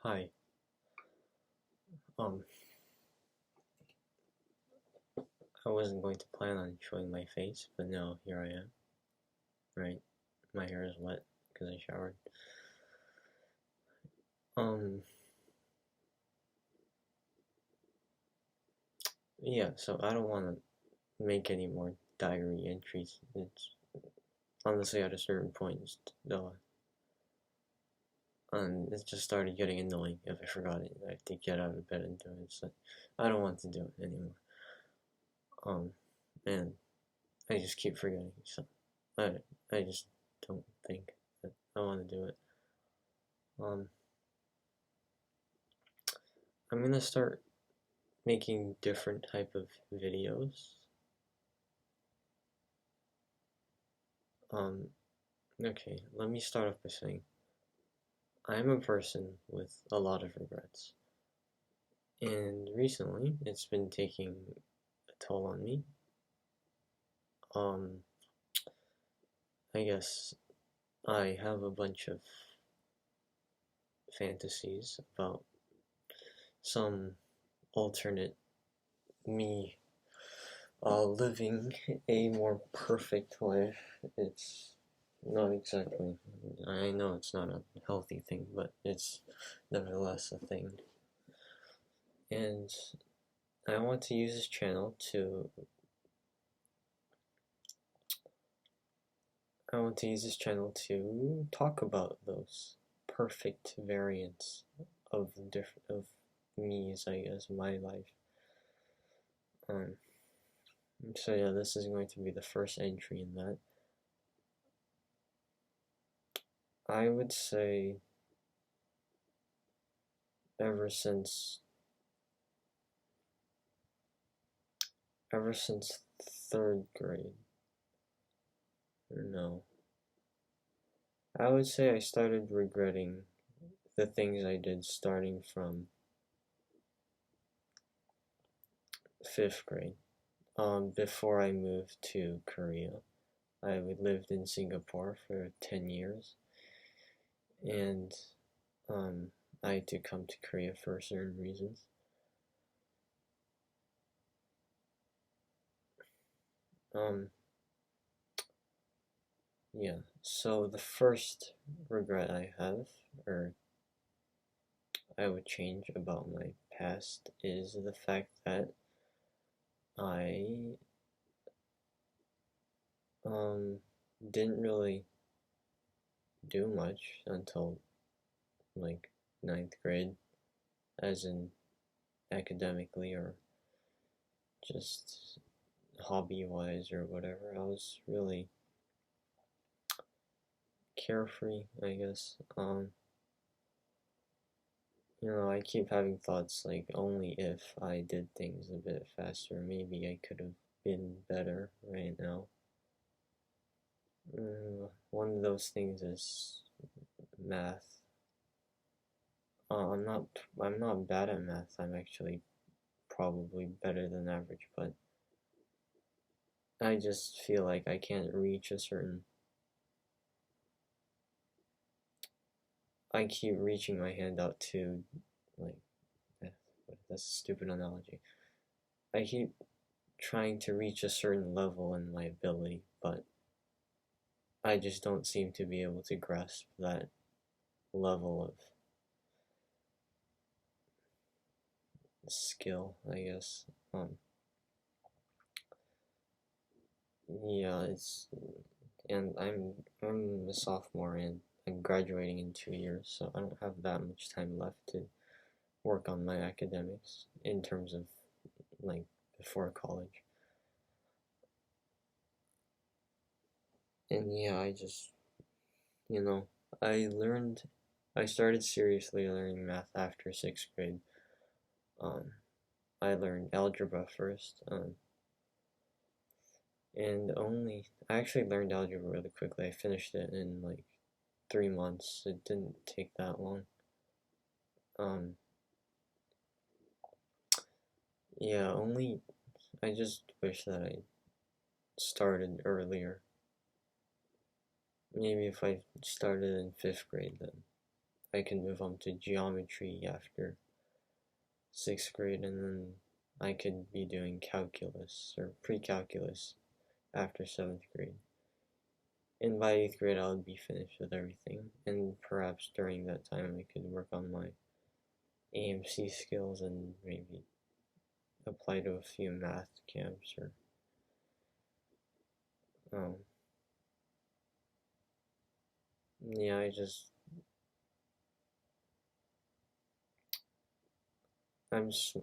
Hi. Um, I wasn't going to plan on showing my face, but now here I am. Right, my hair is wet because I showered. Um, yeah. So I don't want to make any more diary entries. It's honestly at a certain point, it just started getting annoying if I forgot it. I have to get out of bed and do it. So I don't want to do it anymore. Um, and I just keep forgetting. So I I just don't think that I want to do it. Um, I'm gonna start making different type of videos. Um, okay, let me start off by saying I'm a person with a lot of regrets, and recently it's been taking a toll on me. Um, I guess I have a bunch of fantasies about some alternate me living a more perfect life. It's not exactly, I know it's not a healthy thing, but it's nevertheless a thing. And I want to use this channel to talk about those perfect variants of me's, I guess, my life. Um, so yeah, this is going to be the first entry in that. I would say ever since ever since third grade, or no, I would say I started regretting the things I did starting from fifth grade. Before I moved to Korea, I lived in Singapore for 10 years, and um, I had to come to Korea for certain reasons. Um, yeah, so the first regret I have, or I would change about my past, is the fact that I um, didn't really do much until like ninth grade, as in academically or just hobby wise or whatever. I was really carefree, I guess. I keep having thoughts like only if I did things a bit faster, maybe I could have been better right now. One of those things is math. I'm not bad at math. I'm actually probably better than average, but I just feel like I can't reach a certain. I keep reaching my hand out to, like, that's a stupid analogy. I keep trying to reach a certain level in my ability, but I just don't seem to be able to grasp that level of skill, I guess. Yeah, and I'm a sophomore and I'm graduating in 2 years, so I don't have that much time left to work on my academics in terms of like before college. And yeah, you know, I learned, I started seriously learning math after sixth grade. Um, I learned algebra first, and I actually learned algebra really quickly. I finished it in like 3 months. It didn't take that long. Um, yeah, I just wish that I started earlier. Maybe if I started in fifth grade, then I can move on to geometry after 6th grade, and then I could be doing calculus or pre-calculus after 7th grade. And by 8th grade, I would be finished with everything, and perhaps during that time, I could work on my AMC skills and maybe apply to a few math camps or yeah,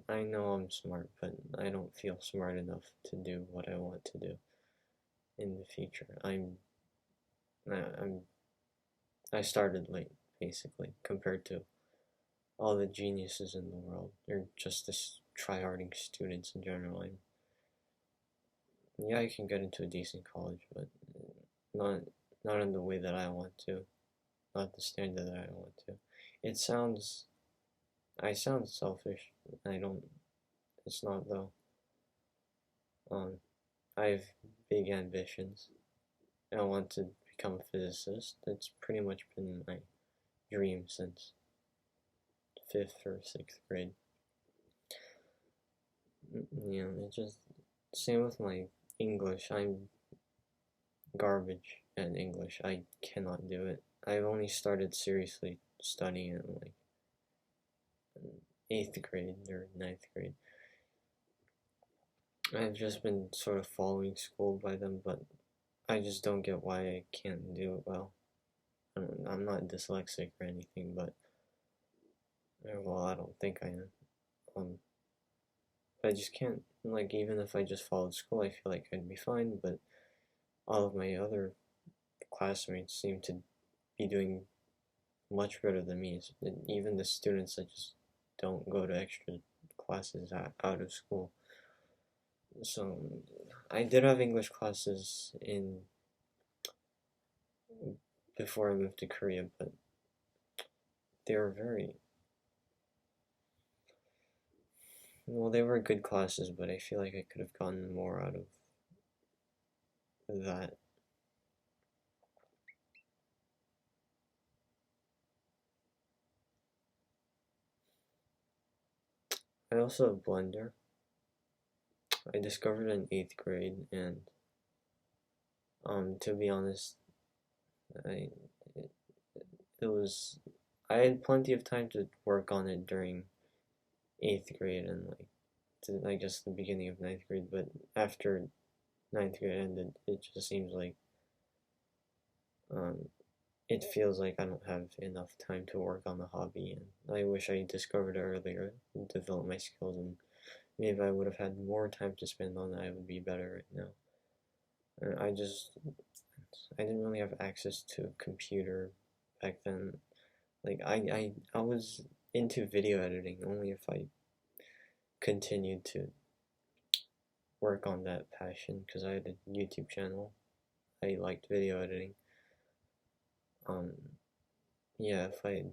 I know I'm smart, but I don't feel smart enough to do what I want to do in the future. I started late, basically, compared to all the geniuses in the world, or just the tryharding students in general. Yeah, I can get into a decent college, but not not in the way that I want to, not the standard that I want to. It sounds, I sound selfish. I don't. It's not though. I have big ambitions. I want to become a physicist. It's pretty much been my dream since 5th or 6th grade. You know, it just same with my English. I'm garbage at English. I cannot do it. I've only started seriously studying it in like 8th grade or 9th grade. I've just been sort of following school by them, but I just don't get why I can't do it well. I'm not dyslexic or anything, but well, I don't think I am. I just can't, like, even if I just followed school, I feel like I'd be fine, but all of my other classmates seem to be doing much better than me. Even the students that just don't go to extra classes out of school. So I did have English classes in before I moved to Korea, but they were they were good classes, but I feel like I could have gotten more out of that. I also have Blender. I discovered it in 8th grade, and to be honest, I it, it was I had plenty of time to work on it during 8th grade and I guess the beginning of 9th grade, but after 9th grade ended, it just seems like um, it feels like I don't have enough time to work on the hobby, and I wish I discovered it earlier and developed my skills, and maybe I would have had more time to spend on it. I would be better right now. And I didn't really have access to a computer back then. Like I was into video editing only if I continued to work on that passion, because I had a YouTube channel. I liked video editing. Um, yeah, if I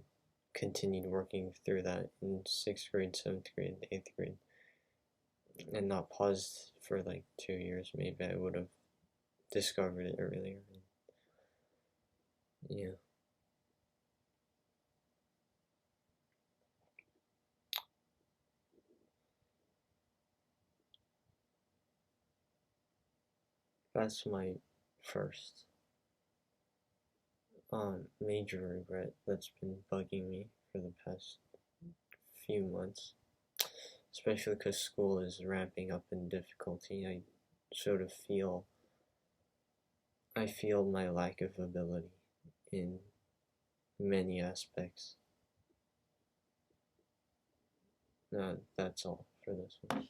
continued working through that in 6th grade, 7th grade, 8th grade, and not paused for like 2 years, maybe I would have discovered it earlier. Yeah. That's my first major regret that's been bugging me for the past few months, especially because school is ramping up in difficulty. I sort of feel my lack of ability in many aspects. That's all for this one.